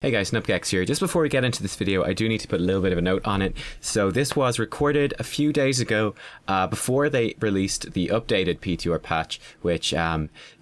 Hey guys, Nubkeks here. Just before we get into this video, I do need to put a little bit of a note on it. So this was recorded a few days ago before they released the updated PTR patch, which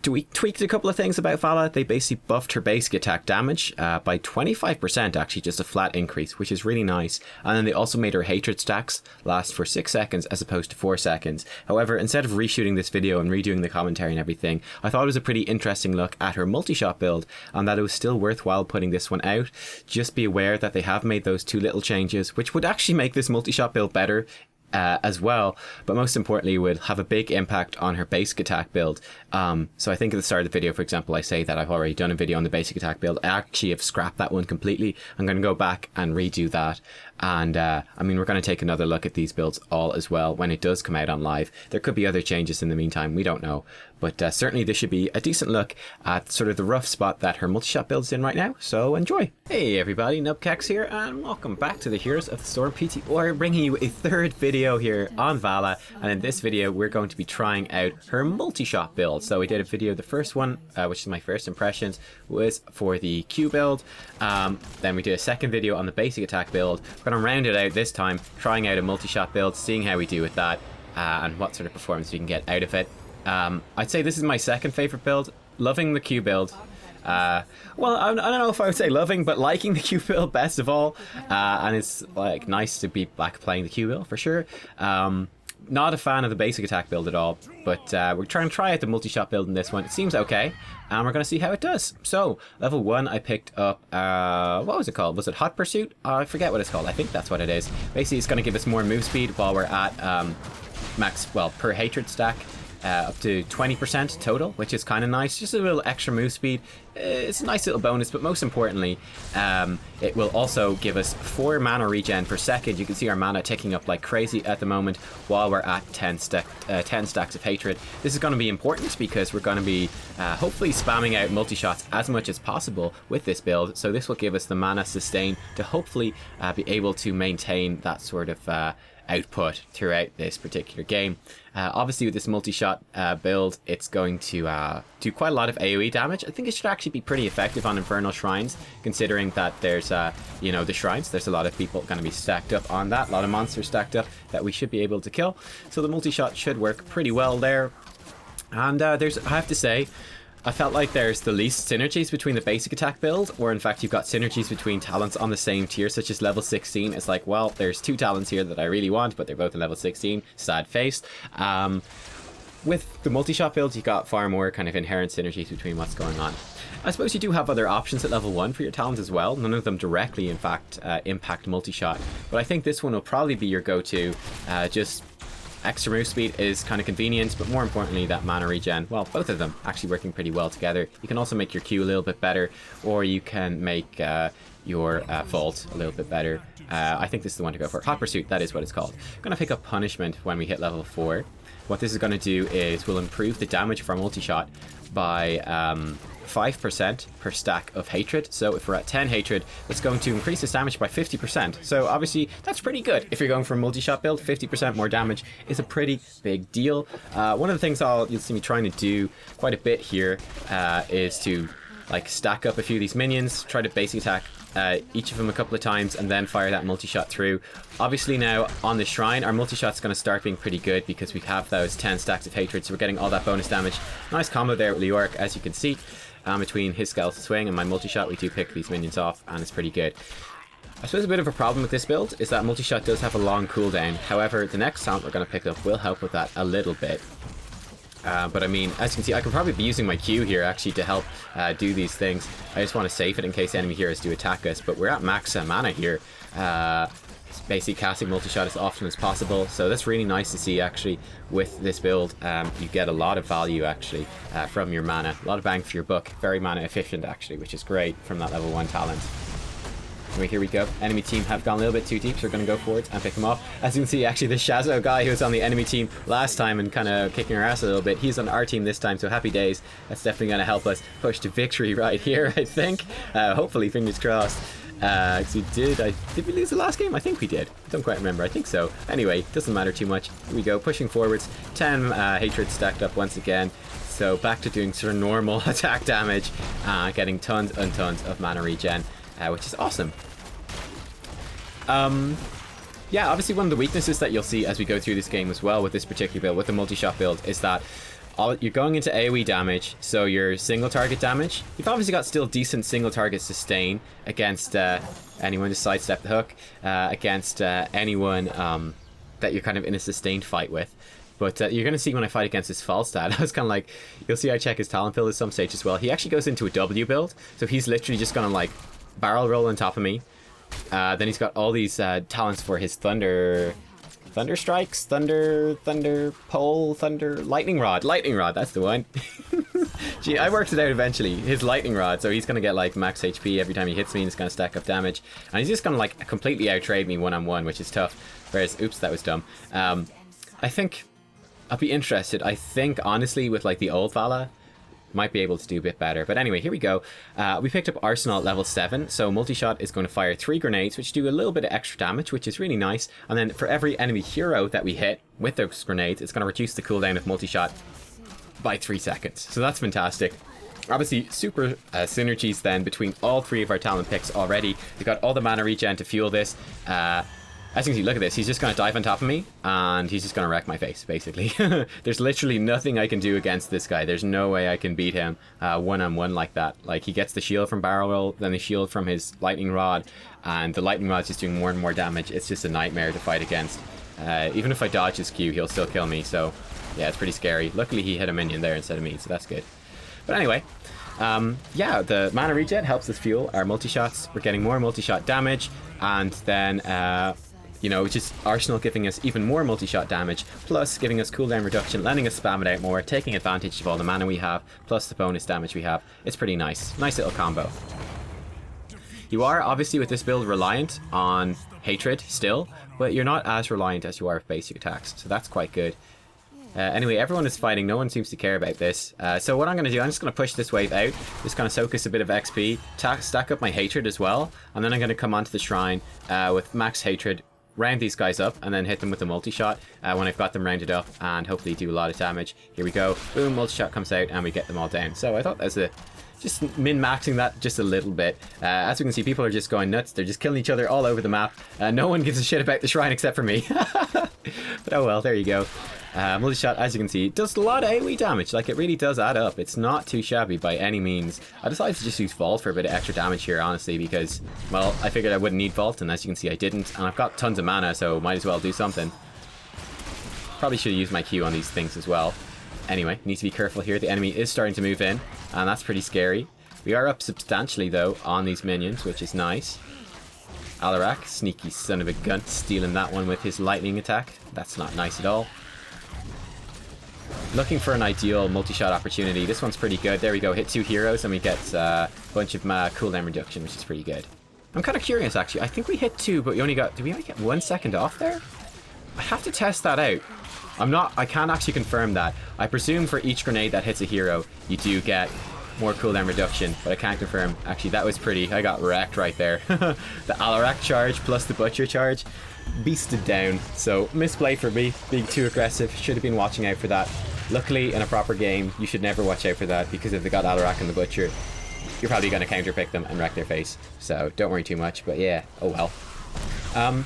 tweaked a couple of things about Valla. They basically buffed her basic attack damage by 25%, actually, just a flat increase, which is really nice. And then they also made her hatred stacks last for 6 seconds as opposed to 4 seconds. However, instead of reshooting this video and redoing the commentary and everything, I thought it was a pretty interesting look at her Multishot build and that it was still worthwhile putting this one out. Just be aware that they have made those two little changes, which would actually make this Multishot build better as well, but most importantly would have a big impact on her basic attack build. So I think at the start of the video, for example, I say that I've already done a video on the basic attack build. I actually have scrapped that one completely. I'm going to go back and redo that. And I mean, we're going to take another look at these builds all as well when it does come out on live. There could be other changes in the meantime, we don't know. But certainly this should be a decent look at sort of the rough spot that her Multishot build's in right now. So enjoy. Hey everybody, Nubkeks here, and welcome back to the Heroes of the Storm PTR, bringing you a third video here on Valla. And in this video, we're going to be trying out her Multishot build. So we did a video, the first one, which is my first impressions, was for the Q build. Then we did a second video on the basic attack build. We're going to round it out this time, trying out a Multishot build, seeing how we do with that, and what sort of performance we can get out of it. I'd say this is my second favorite build. Loving the Q build. Well, I don't know if I would say loving, but liking the Q build best of all. And it's like nice to be back playing the Q build for sure. Not a fan of the basic attack build at all, but we're trying to try out the Multishot build in this one. It seems okay, and we're going to see how it does. So, level 1, I picked up, what was it called? Was it Hot Pursuit? I forget what it's called. I think that's what it is. Basically, it's going to give us more move speed while we're at max, well, per hatred stack. Up to 20% total, which is kind of nice. Just a little extra move speed. It's a nice little bonus, but most importantly, it will also give us 4 mana regen per second. You can see our mana ticking up like crazy at the moment while we're at 10 stacks of hatred. This is going to be important because we're going to be hopefully spamming out multi-shots as much as possible with this build. So this will give us the mana sustain to hopefully be able to maintain that sort of output throughout this particular game. Obviously with this multi-shot build, it's going to do quite a lot of AoE damage. I think it should actually be pretty effective on Infernal Shrines, considering that there's, you know, the shrines. There's a lot of people going to be stacked up on that, a lot of monsters stacked up that we should be able to kill. So the multi-shot should work pretty well there. And I have to say, I felt like there's the least synergies between the basic attack build, or in fact you've got synergies between talents on the same tier, such as level 16. It's like, well, there's 2 talents here that I really want, but they're both in level 16. Sad face. With the multi-shot build, you got far more kind of inherent synergies between what's going on. I suppose you do have other options at level 1 for your talent as well. None of them directly, in fact, impact multi-shot. But I think this one will probably be your go-to. Just extra move speed is kind of convenient, but more importantly that mana regen, well, both of them actually working pretty well together. You can also make your Q a little bit better, or you can make your Vault a little bit better. I think this is the one to go for. Hot Pursuit, that is what it's called. I'm going to pick up Punishment when we hit level 4. What this is going to do is we'll improve the damage of our multi-shot by 5% per stack of hatred. So if we're at 10 hatred, it's going to increase this damage by 50%. So obviously that's pretty good. If you're going for a multi-shot build, 50% more damage is a pretty big deal. One of the things you'll see me trying to do quite a bit here is to like stack up a few of these minions, try to basic attack each of them a couple of times, and then fire that multi-shot through. Obviously now on the shrine, our multi-shot's going to start being pretty good because we have those 10 stacks of hatred, so we're getting all that bonus damage. Nice combo there with Reworked, as you can see. Between his skeleton swing and my multi-shot, we do pick these minions off, and it's pretty good. I suppose a bit of a problem with this build is that multi-shot does have a long cooldown. However, the next talent we're going to pick up will help with that a little bit. But I mean, as you can see, I can probably be using my Q here actually to help do these things. I just want to save it in case enemy heroes do attack us, but we're at max mana here. Basically casting multi-shot as often as possible, so that's really nice to see actually with this build. You get a lot of value actually from your mana, a lot of bang for your buck, very mana efficient actually, which is great from that level 1 talent. Anyway, here we go. Enemy team have gone a little bit too deep, so we're going to go forwards and pick them off. As you can see, actually, the Shazo guy who was on the enemy team last time and kind of kicking our ass a little bit, he's on our team this time, so happy days. That's definitely going to help us push to victory right here, I think. Hopefully, fingers crossed. Because did we lose the last game? I think we did. I don't quite remember. I think so. Anyway, doesn't matter too much. Here we go, pushing forwards. 10 hatred stacked up once again. So back to doing sort of normal attack damage, getting tons and tons of mana regen. which is awesome. Yeah, obviously one of the weaknesses that you'll see as we go through this game as well with this particular build, with the multi-shot build, is that you're going into AoE damage, so your single target damage, you've obviously got still decent single target sustain against anyone to sidestep the hook, against anyone that you're kind of in a sustained fight with. But you're going to see when I fight against this Falstad, I was kind of like, you'll see I check his talent build at some stage as well. He actually goes into a W build, so he's literally just going to like barrel roll on top of me. Then he's got all these talents for his thunder strikes, thunder pole, lightning rod, that's the one. Gee, I worked it out eventually. His lightning rod, so he's gonna get like max HP every time he hits me, and it's gonna stack up damage, and he's just gonna like completely out-trade me one-on-one, which is tough. Whereas, oops, that was dumb. I think I'll be interested. I think honestly with like the old Valla, might be able to do a bit better. But anyway, here we go. We picked up Arsenal at level 7, so Multishot is going to fire 3 grenades, which do a little bit of extra damage, which is really nice. And then for every enemy hero that we hit with those grenades, it's going to reduce the cooldown of Multishot by 3 seconds. So that's fantastic. Obviously, super synergies then between all 3 of our talent picks already. We've got all the mana regen to fuel this. As you can see, look at this. He's just going to dive on top of me, and he's just going to wreck my face, basically. There's literally nothing I can do against this guy. There's no way I can beat him one-on-one like that. Like, he gets the shield from barrel roll, then the shield from his lightning rod, and the lightning rod's just doing more and more damage. It's just a nightmare to fight against. Even if I dodge his Q, he'll still kill me, so yeah, it's pretty scary. Luckily, he hit a minion there instead of me, so that's good. But anyway, yeah, the mana regen helps us fuel our multi-shots. We're getting more multi-shot damage, and then you know, just Arsenal giving us even more multi-shot damage, plus giving us cooldown reduction, letting us spam it out more, taking advantage of all the mana we have, plus the bonus damage we have. It's pretty nice. Nice little combo. You are obviously with this build reliant on hatred still, but you're not as reliant as you are with basic attacks, so that's quite good. Anyway, everyone is fighting. No one seems to care about this. So what I'm going to do, I'm just going to push this wave out. Just kind of soak us a bit of XP, stack up my hatred as well, and then I'm going to come onto the shrine with max hatred, round these guys up, and then hit them with a multi-shot when I've got them rounded up, and hopefully do a lot of damage. Here we go. Boom, multi-shot comes out, and we get them all down. So I thought that was just min-maxing that just a little bit. As we can see, people are just going nuts. They're just killing each other all over the map. No one gives a shit about the shrine except for me. But oh well, there you go. Multi-shot, as you can see, does a lot of AoE damage. Like, it really does add up. It's not too shabby by any means. I decided to just use Vault for a bit of extra damage here, honestly, because, well, I figured I wouldn't need Vault, and as you can see, I didn't. And I've got tons of mana, so might as well do something. Probably should have used my Q on these things as well. Anyway, need to be careful here. The enemy is starting to move in, and that's pretty scary. We are up substantially, though, on these minions, which is nice. Alarak, sneaky son of a gun, stealing that one with his lightning attack. That's not nice at all. Looking for an ideal multi-shot opportunity. This one's pretty good. There we go. Hit 2 heroes and we get a bunch of cooldown reduction, which is pretty good. I'm kind of curious, actually. I think we hit 2, but we only got... Did we only get 1 second off there? I have to test that out. I can't actually confirm that. I presume for each grenade that hits a hero, you do get more cooldown reduction, but I can't confirm. Actually, that was pretty... I got wrecked right there. The Alarak charge plus the Butcher charge beasted down. So, misplay for me, being too aggressive. Should have been watching out for that. Luckily, in a proper game, you should never watch out for that, because if they got Alarak and the Butcher, you're probably going to counterpick them and wreck their face. So, don't worry too much, but yeah, oh well.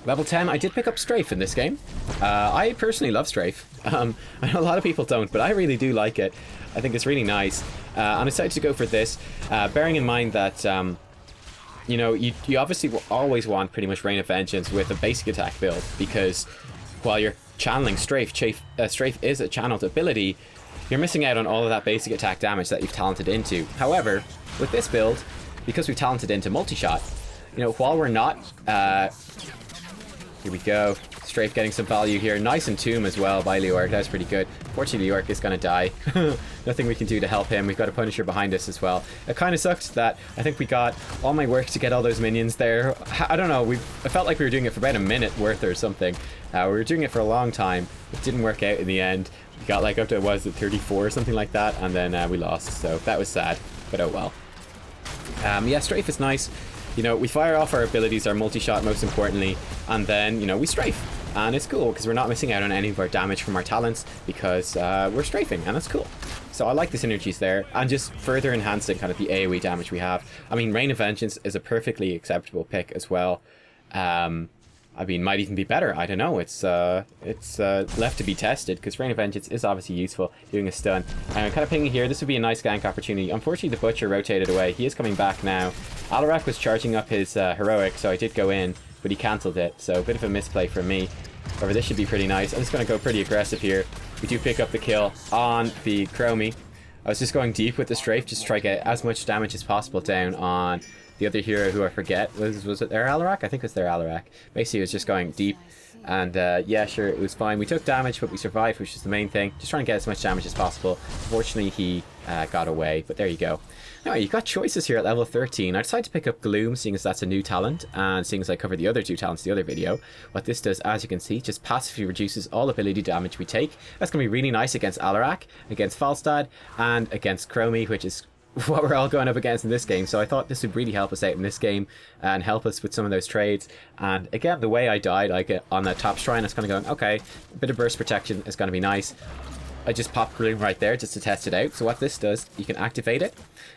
Level 10, I did pick up Strafe in this game. I personally love Strafe. I know a lot of people don't, but I really do like it. I think it's really nice. And I decided to go for this, bearing in mind that, you know, you obviously will always want pretty much Rain of Vengeance with a basic attack build, because while you're channeling Strafe, Strafe is a channeled ability, you're missing out on all of that basic attack damage that you've talented into. However, with this build, because we've talented into Multishot, you know, while we're not... here we go. Strafe getting some value here. Nice and Tomb as well by Reworked. That's pretty good. Unfortunately, Reworked is going to die. Nothing we can do to help him. We've got a Punisher behind us as well. It kind of sucked that I think we got all my work to get all those minions there. I don't know. I felt like we were doing it for about a minute worth or something. We were doing it for a long time. It didn't work out in the end. We got like up to, was it 34 or something like that, and then we lost. So that was sad, but oh well. Yeah, Strafe is nice. You know, we fire off our abilities, our multi-shot most importantly, and then, you know, we strafe. And it's cool, because we're not missing out on any of our damage from our talents, because we're strafing, and that's cool. So I like the synergies there, and just further enhancing kind of the AoE damage we have. I mean, Rain of Vengeance is a perfectly acceptable pick as well. I mean, might even be better. I don't know. It's left to be tested, because Rain of Vengeance is obviously useful doing a stun. And kind of pinging here. This would be a nice gank opportunity. Unfortunately, the Butcher rotated away. He is coming back now. Alarak was charging up his heroic, so I did go in, but he cancelled it. So a bit of a misplay from me. However, this should be pretty nice. I'm just going to go pretty aggressive here. We do pick up the kill on the Chromie. I was just going deep with the strafe, just to try to get as much damage as possible down on the other hero, who I forget, was it their Alarak? I think it was their Alarak. Basically, it was just going deep, and yeah, sure, it was fine. We took damage, but we survived, which is the main thing. Just trying to get as much damage as possible. Fortunately, he got away, but there you go. Now, you got choices here at level 13. I decided to pick up Gloom, seeing as that's a new talent, and seeing as I covered the other 2 talents in the other video. What this does, as you can see, just passively reduces all ability damage we take. That's going to be really nice against Alarak, against Falstad, and against Chromie, which is what we're all going up against in this game. So I thought this would really help us out in this game and help us with some of those trades. And again, the way I died, like on that top shrine, I was kind of going, okay, a bit of burst protection is going to be nice. I just popped Gloom right there just to test it out. So what this does, you can activate it,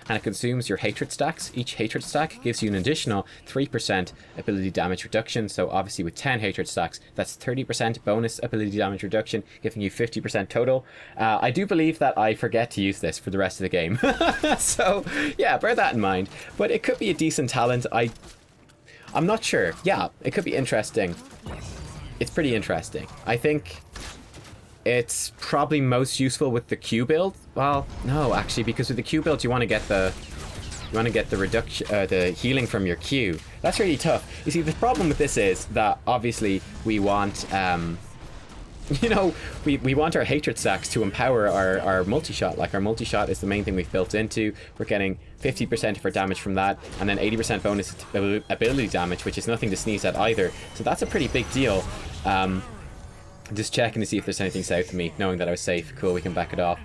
and it consumes your hatred stacks. Each hatred stack gives you an additional 3% ability damage reduction. So obviously with 10 hatred stacks, that's 30% bonus ability damage reduction, giving you 50% total. I do believe that I forget to use this for the rest of the game. So yeah, bear that in mind. But it could be a decent talent. I'm not sure. Yeah, it could be interesting. It's pretty interesting. I think it's probably most useful with the Q build. Well, no, actually, because with the Q build, you want to get the reduction, the healing from your Q. That's really tough. You see, the problem with this is that obviously we want, you know, we want our hatred stacks to empower our multi-shot. Like, our multi-shot is the main thing we've built into. We're getting 50% of our damage from that, and then 80% bonus ability damage, which is nothing to sneeze at either. So that's a pretty big deal. Just checking to see if there's anything south of me, knowing that I was safe. Cool, we can back it off.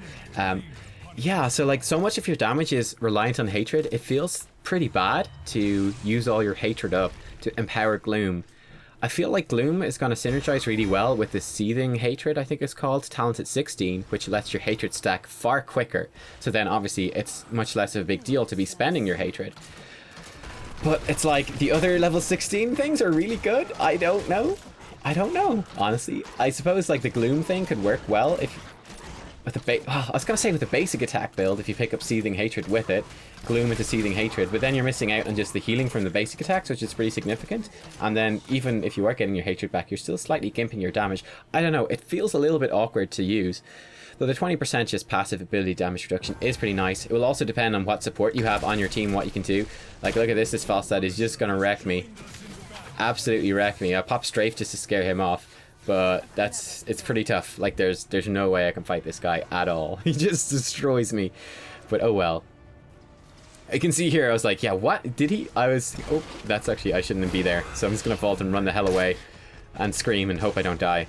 Yeah, so like, so much of your damage is reliant on hatred. It feels pretty bad to use all your hatred up to empower Gloom. I feel like Gloom is going to synergize really well with the Seething Hatred, I think it's called, talent at 16, which lets your hatred stack far quicker. So then obviously it's much less of a big deal to be spending your hatred. But it's like, the other level 16 things are really good? I don't know, honestly. I suppose like the Gloom thing could work well if with I was gonna say with the basic attack build, if you pick up Seething Hatred with it, Gloom into Seething Hatred, but then you're missing out on just the healing from the basic attacks, which is pretty significant. And then even if you are getting your hatred back, you're still slightly gimping your damage. I don't know, it feels a little bit awkward to use. Though the 20% just passive ability damage reduction is pretty nice. It will also depend on what support you have on your team, what you can do. Like, look at this Falstad is just gonna wreck me. Absolutely wreck me. I pop strafe just to scare him off, but it's pretty tough. Like, there's no way I can fight this guy at all. He just destroys me. But oh well. I can see here, I was like, yeah, what did he? Oh, that's actually, I shouldn't be there. So I'm just gonna vault and run the hell away and scream and hope I don't die.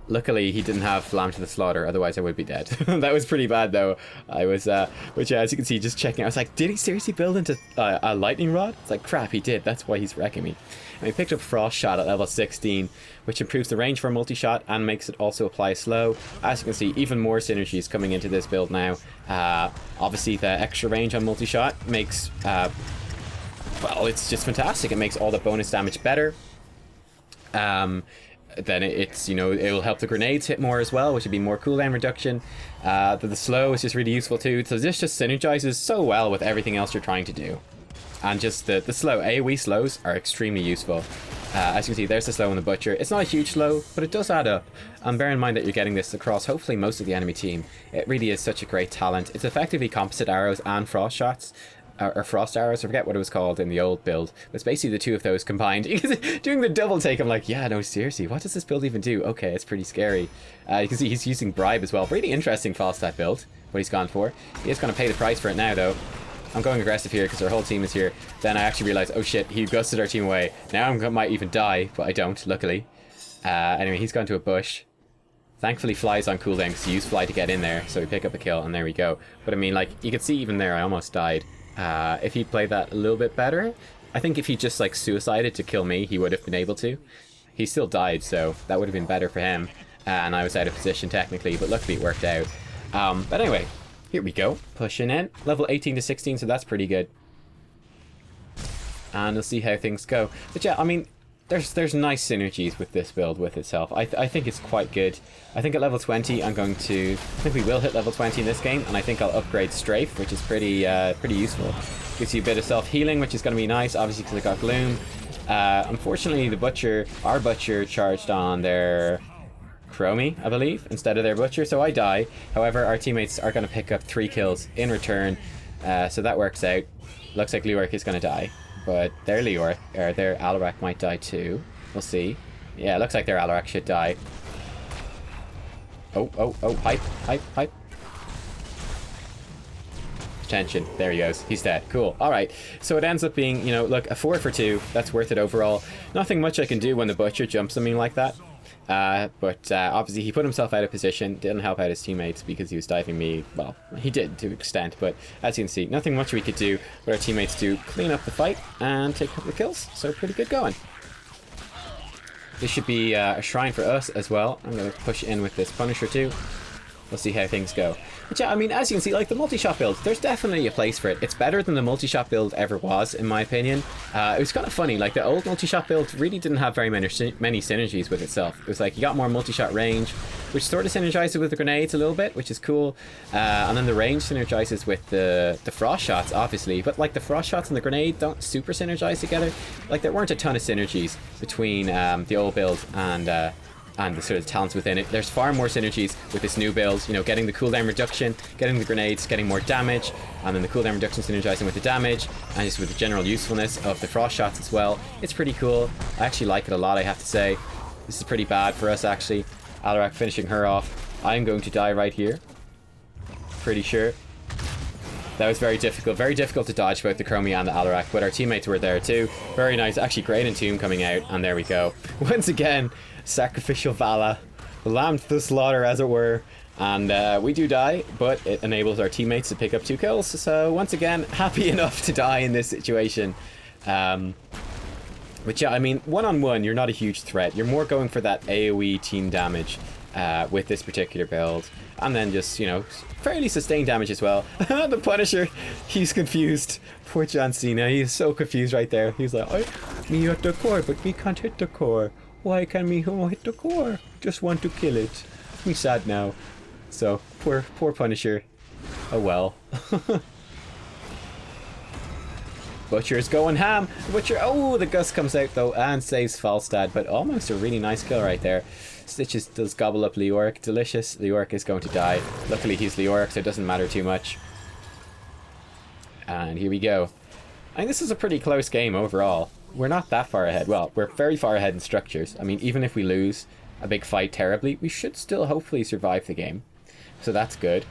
Luckily, he didn't have Lamb to the Slaughter, otherwise I would be dead. That was pretty bad, though. I was, which, as you can see, just checking. I was like, did he seriously build into a lightning rod? It's like, crap, he did. That's why he's wrecking me. And we picked up Frost Shot at level 16, which improves the range for a multi-shot and makes it also apply slow. As you can see, even more synergies coming into this build now. Obviously, the extra range on multi-shot makes, well, it's just fantastic. It makes all the bonus damage better. Then it's, you know, it will help the grenades hit more as well, which would be more cooldown reduction. The slow is just really useful too. So this just synergizes so well with everything else you're trying to do. And just the slow, AoE slows are extremely useful. As you can see, there's the slow on the Butcher. It's not a huge slow, but it does add up. And bear in mind that you're getting this across hopefully most of the enemy team. It really is such a great talent. It's effectively composite arrows and frost shots. Or frost arrows, I forget what it was called in the old build. It's basically the two of those combined. Doing the double take, I'm like, yeah, no, seriously, what does this build even do? Okay, it's pretty scary. You can see he's using Bribe as well. Really interesting Falstad build, what he's gone for. He is going to pay the price for it now, though. I'm going aggressive here because our whole team is here. Then I actually realized, oh shit, he gusted our team away. Now I might even die, but I don't, luckily. Anyway, he's gone to a bush. Thankfully, Fly's on cooldown because he used Fly to get in there, so we pick up a kill, and there we go. But I mean, like, you can see even there, I almost died. If he played that a little bit better, I think if he just like suicided to kill me, he would have been able to. He still died, so that would have been better for him. And I was out of position technically, but luckily it worked out. But anyway, here we go. Pushing in. Level 18 to 16, so that's pretty good. And we'll see how things go. But yeah, I mean, there's nice synergies with this build with itself. I think it's quite good. I think at level 20 I think we will hit level 20 in this game, and I think I'll upgrade Strafe, which is pretty useful. Gives you a bit of self-healing, which is going to be nice, obviously because I got Gloom. Unfortunately, our Butcher charged on their Chromie, I believe, instead of their Butcher, so I die. However, our teammates are going to pick up 3 kills in return, so that works out. Looks like Reworked is going to die. But their Alarak might die too. We'll see. Yeah, looks like their Alarak should die. Oh, hype. Tension. There he goes. He's dead. Cool. Alright. So it ends up being, look, a 4 for 2. That's worth it overall. Nothing much I can do when the Butcher jumps on me like that. But obviously he put himself out of position, didn't help out his teammates because he was diving me. Well, he did to an extent, but as you can see, nothing much we could do, but our teammates do clean up the fight and take a couple of kills, so pretty good going. This should be a shrine for us as well. I'm going to push in with this Punisher too. We'll see how things go. But yeah, I mean, as you can see, like the Multishot build, there's definitely a place for it. It's better than the Multishot build ever was, in my opinion. It was kind of funny, like the old Multishot build really didn't have very many synergies with itself. It was like you got more Multishot range, which sort of synergizes with the grenades a little bit, which is cool. And then the range synergizes with the frost shots, obviously. But like the frost shots and the grenade don't super synergize together. Like there weren't a ton of synergies between the old build and the sort of talents within it. There's far more synergies with this new build, getting the cooldown reduction, getting the grenades, getting more damage, and then the cooldown reduction synergizing with the damage, and just with the general usefulness of the frost shots as well. It's pretty cool. I actually like it a lot, I have to say. This is pretty bad for us, actually. Alarak finishing her off. I'm going to die right here. Pretty sure. That was very difficult to dodge both the Chromie and the Alarak, but our teammates were there too. Very nice. Actually, great Entomb coming out, and there we go. Once again, sacrificial Valla, lamb to the slaughter, as it were, and we do die, but it enables our teammates to pick up 2 kills. So once again, happy enough to die in this situation. But yeah, I mean, one-on-one, you're not a huge threat. You're more going for that AoE team damage with this particular build, and then just, fairly sustained damage as well. The Punisher, he's confused. Poor John Cena, he's so confused right there. He's like, me hit the core, but we can't hit the core. Why can me hit the core? Just want to kill it. Me sad now. So, poor Punisher. Oh well. Butcher's going ham. Butcher, oh, the Gust comes out though and saves Falstad, but almost a really nice kill right there. Stitches does gobble up Reworked. Delicious. Rework is going to die. Luckily he's Rework, so it doesn't matter too much. And here we go. I think this is a pretty close game overall. We're not that far ahead. Well, we're very far ahead in structures. I mean, even if we lose a big fight terribly, we should still hopefully survive the game. So that's good.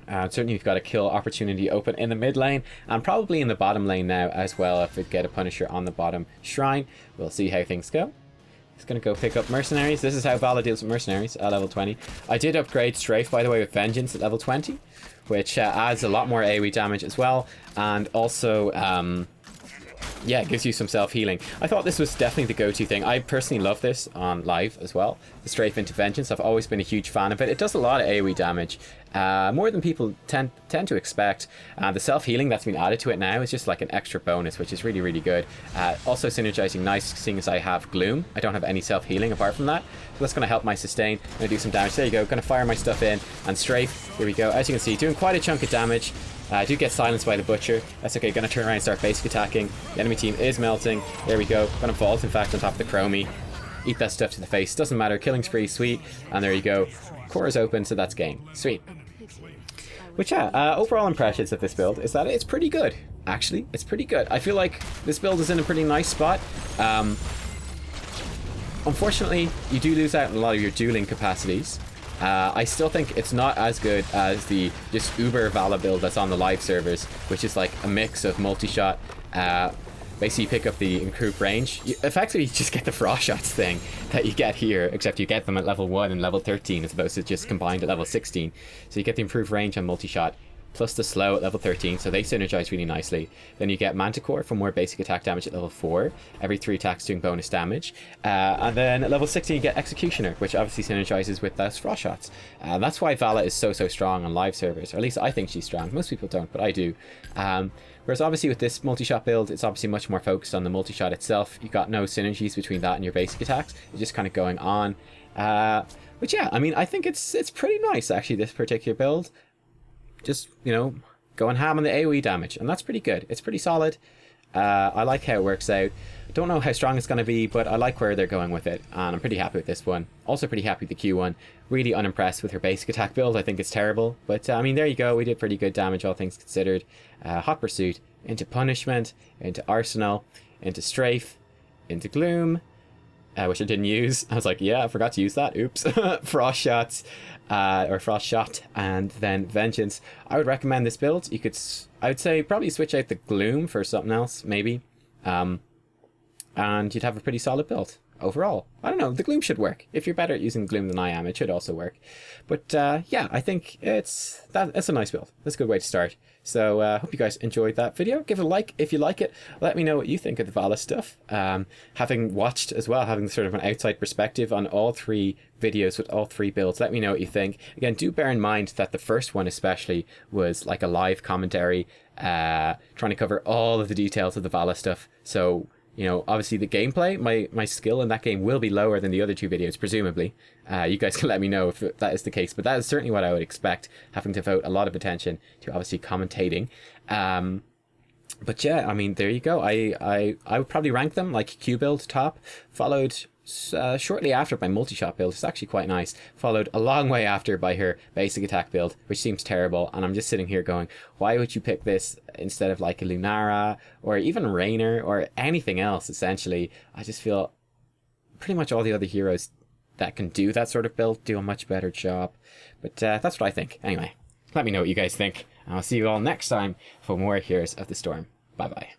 Certainly we've got a kill opportunity open in the mid lane and probably in the bottom lane now as well if we get a Punisher on the bottom shrine. We'll see how things go. He's going to go pick up Mercenaries. This is how Valla deals with Mercenaries at level 20. I did upgrade Strafe, by the way, with Vengeance at level 20, which adds a lot more AoE damage as well, and also yeah, it gives you some self-healing. I thought this was definitely the go-to thing. I personally love this on live as well. The Strafe into Vengeance. I've always been a huge fan of it. It does a lot of AoE damage. More than people tend to expect. The self-healing that's been added to it now is just like an extra bonus, which is really, really good. Also synergizing nice, seeing as I have Gloom. I don't have any self-healing apart from that. So that's going to help my sustain. I'm going to do some damage. There you go. Going to fire my stuff in. And Strafe, here we go. As you can see, doing quite a chunk of damage. I do get silenced by the Butcher. That's okay. Going to turn around and start basic attacking. The enemy team is melting. There we go. Going to vault, in fact, on top of the Chromie. Eat that stuff to the face. Doesn't matter. Killing spree, sweet. And there you go. Core is open, so that's game. Sweet. Which, yeah, overall impressions of this build is that it's pretty good. Actually, it's pretty good. I feel like this build is in a pretty nice spot. Unfortunately, you do lose out on a lot of your dueling capacities. I still think it's not as good as the just uber Valla build that's on the live servers, which is like a mix of multi-shot. Basically, you pick up the improved range. You effectively just get the frost shots thing that you get here, except you get them at level 1 and level 13 as opposed to just combined at level 16. So you get the improved range on multi-shot plus the slow at level 13, so they synergize really nicely. Then you get Manticore for more basic attack damage at level 4, every 3 attacks doing bonus damage. And then at level 16 you get Executioner, which obviously synergizes with those Frost Shots. That's why Valla is so strong on live servers, or at least I think she's strong. Most people don't, but I do. Whereas obviously with this multi-shot build, it's obviously much more focused on the multi-shot itself. You got no synergies between that and your basic attacks. You're just kind of going on. But yeah, I mean, I think it's pretty nice actually, this particular build. Just, you know, going ham on the AoE damage, and that's pretty good. It's pretty solid. I like how it works out. Don't know how strong it's going to be, but I like where they're going with it, and I'm pretty happy with this one. Also pretty happy with the Q one. Really unimpressed with her basic attack build. I think it's terrible, but I mean, there you go. We did pretty good damage, all things considered. Hot Pursuit, into Punishment, into Arsenal, into Strafe, into Gloom, which I didn't use. I was like, yeah, I forgot to use that. Oops. Frost Shots, or Frost Shot, and then Vengeance. I would recommend this build. You could, I would say, probably switch out the Gloom for something else, maybe. And you'd have a pretty solid build overall. I don't know, the Gloom should work. If you're better at using Gloom than I am, it should also work. But yeah, I think it's a nice build. That's a good way to start. So hope you guys enjoyed that video. Give it a like if you like it. Let me know what you think of the Valla stuff. Having watched as well, having sort of an outside perspective on all 3 videos with all 3 builds, let me know what you think. Again, do bear in mind that the first one especially was like a live commentary, trying to cover all of the details of the Valla stuff. So, you know, obviously the gameplay, my skill in that game will be lower than the other 2 videos, presumably. You guys can let me know if that is the case, but that is certainly what I would expect, having to devote a lot of attention to obviously commentating. But yeah, I mean, there you go. I would probably rank them like Q build top, followed shortly after by Multishot build. It's actually quite nice. Followed a long way after by her basic attack build, which seems terrible. And I'm just sitting here going, why would you pick this instead of like a Lunara or even Raynor or anything else, essentially? I just feel pretty much all the other heroes that can do that sort of build do a much better job. But that's what I think. Anyway, let me know what you guys think. And I'll see you all next time for more Heroes of the Storm. Bye bye.